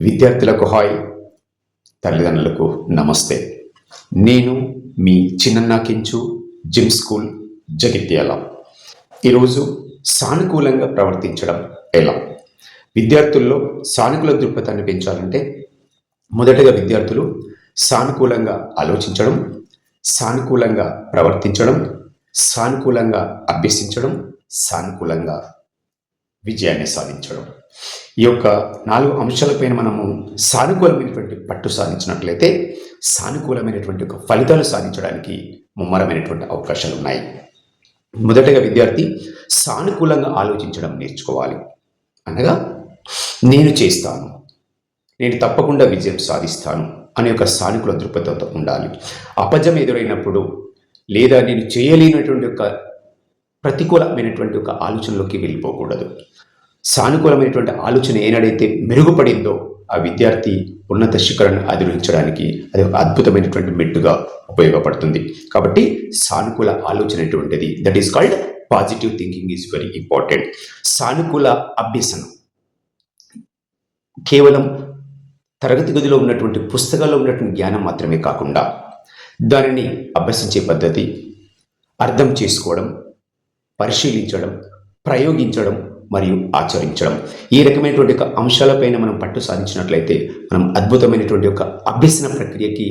విద్యార్థులకు హాయ్, తల్లిదండ్రులకు నమస్తే. నేను మీ చిన్న కించు జిమ్ స్కూల్ జగిత్యాల. ఈరోజు సానుకూలంగా ప్రవర్తించడం ఎలా? విద్యార్థుల్లో సానుకూల దృక్పథాన్ని పెంచాలంటే మొదటగా విద్యార్థులు సానుకూలంగా ఆలోచించడం, సానుకూలంగా ప్రవర్తించడం, సానుకూలంగా అభ్యసించడం, సానుకూలంగా విజయాన్ని సాధించడం. ఈ యొక్క 4 అంశాలపైన మనము సానుకూలమైనటువంటి పట్టు సాధించినట్లయితే సానుకూలమైనటువంటి ఒక ఫలితాలు సాధించడానికి ముమ్మరమైనటువంటి అవకాశాలు ఉన్నాయి. మొదటగా విద్యార్థి సానుకూలంగా ఆలోచించడం నేర్చుకోవాలి. అనగా నేను చేస్తాను, నేను తప్పకుండా విజయం సాధిస్తాను అనే ఒక సానుకూల దృక్పథంతో ఉండాలి. అపజయం ఎదురైనప్పుడు లేదా నేను చేయలేనటువంటి ఒక ప్రతికూలమైనటువంటి ఒక ఆలోచనలోకి వెళ్ళిపోకూడదు. సానుకూలమైనటువంటి ఆలోచన ఏనాడైతే మెరుగుపడిందో ఆ విద్యార్థి ఉన్నత శిఖరాన్ని అధిరోహించడానికి అది ఒక అద్భుతమైనటువంటి మెట్టుగా ఉపయోగపడుతుంది. కాబట్టి సానుకూల ఆలోచన అనేటువంటిది that is called positive thinking is very important. సానుకూల అభ్యసనం కేవలం తరగతి గదిలో ఉన్నటువంటి పుస్తకాల్లో ఉన్నటువంటి జ్ఞానం మాత్రమే కాకుండా దానిని అభ్యసించే పద్ధతి, అర్థం చేసుకోవడం, పరిశీలించడం, ప్రయోగించడం మరియు ఆచరించడం, ఈ రకమైనటువంటి ఒక అంశాలపైన మనం పట్టు సాధించినట్లయితే మనం అద్భుతమైనటువంటి ఒక అభ్యసన ప్రక్రియకి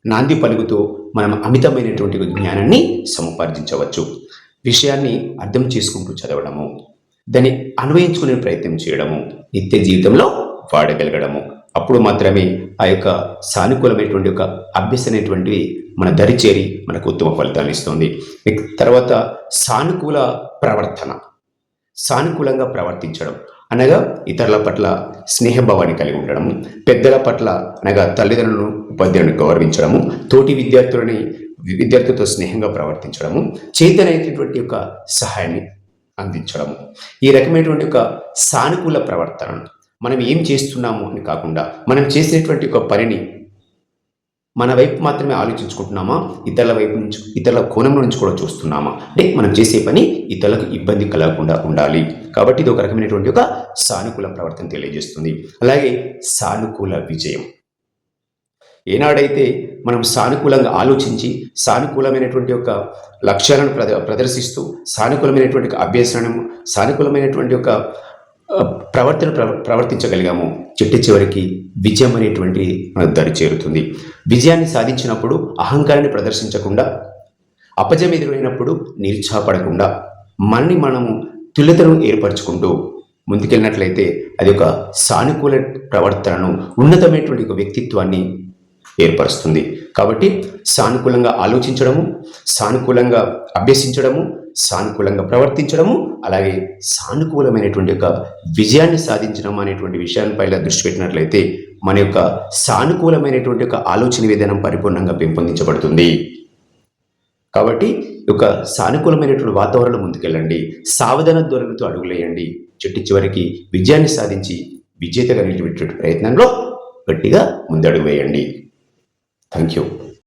నాంది పలుకుతూ మనం అమితమైనటువంటి జ్ఞానాన్ని సముపార్జించవచ్చు. విషయాన్ని అర్థం చేసుకుంటూ చదవడము, దాన్ని అన్వయించుకునే ప్రయత్నం చేయడము, నిత్య జీవితంలో వాడగలగడము, అప్పుడు మాత్రమే ఆ యొక్క సానుకూలమైనటువంటి ఒక అభ్యసన అనేటువంటివి మన దరి చేరి మనకు ఉత్తమ ఫలితాలు ఇస్తుంది. తర్వాత సానుకూల ప్రవర్తన, సానుకూలంగా ప్రవర్తించడం అనగా ఇతరుల పట్ల స్నేహభావాన్ని కలిగి ఉండడము, పెద్దల పట్ల అనగా తల్లిదండ్రులను, ఉపాధ్యాయులను గౌరవించడము, తోటి విద్యార్థులతో స్నేహంగా ప్రవర్తించడము, చేతనైనటువంటి యొక్క సహాయాన్ని అందించడము. ఈ రకమైనటువంటి ఒక సానుకూల ప్రవర్తన మనం ఏం చేస్తున్నాము అని కాకుండా మనం చేసినటువంటి ఒక పనిని మన వైపు మాత్రమే ఆలోచించుకుంటున్నామా, ఇతరుల కోణం నుంచి కూడా చూస్తున్నామా, అంటే మనం చేసే పని ఇతరులకు ఇబ్బంది కలగకుండా ఉండాలి. కాబట్టి ఇది ఒక రకమైనటువంటి ఒక సానుకూల ప్రవర్తన తెలియజేస్తుంది. అలాగే సానుకూల విజయం. ఏనాడైతే మనం సానుకూలంగా ఆలోచించి సానుకూలమైనటువంటి ఒక లక్ష్యాలను ప్రదర్శిస్తూ సానుకూలమైనటువంటి అభ్యసనము, సానుకూలమైనటువంటి ఒక ప్రవర్తించగలిగాము, చివరికి విజయం అనేటువంటి మనకు దరి చేరుతుంది. విజయాన్ని సాధించినప్పుడు అహంకారాన్ని ప్రదర్శించకుండా, అపజయం ఎదురైనప్పుడు నిరుత్సాహపడకుండా మనము తుల్యతను ఏర్పరచుకుంటూ ముందుకెళ్ళినట్లయితే అది ఒక సానుకూల ప్రవర్తనను, ఉన్నతమైనటువంటి ఒక వ్యక్తిత్వాన్ని ఏర్పరుస్తుంది. కాబట్టి సానుకూలంగా ఆలోచించడము, సానుకూలంగా అభ్యసించడము, సానుకూలంగా ప్రవర్తించడము, అలాగే సానుకూలమైనటువంటి యొక్క విజయాన్ని సాధించడం అనేటువంటి విషయాలపైన దృష్టి పెట్టినట్లయితే మన యొక్క సానుకూలమైనటువంటి యొక్క ఆలోచన విధానం పరిపూర్ణంగా పెంపొందించబడుతుంది. కాబట్టి ఒక సానుకూలమైనటువంటి వాతావరణంలో ముందుకెళ్ళండి, సావధాన ధోరణితో అడుగులేయండి, చివరికి విజయాన్ని సాధించి విజేతగా నిలిచేటువంటి ప్రయత్నంలో గట్టిగా ముందడుగు వేయండి. Thank you.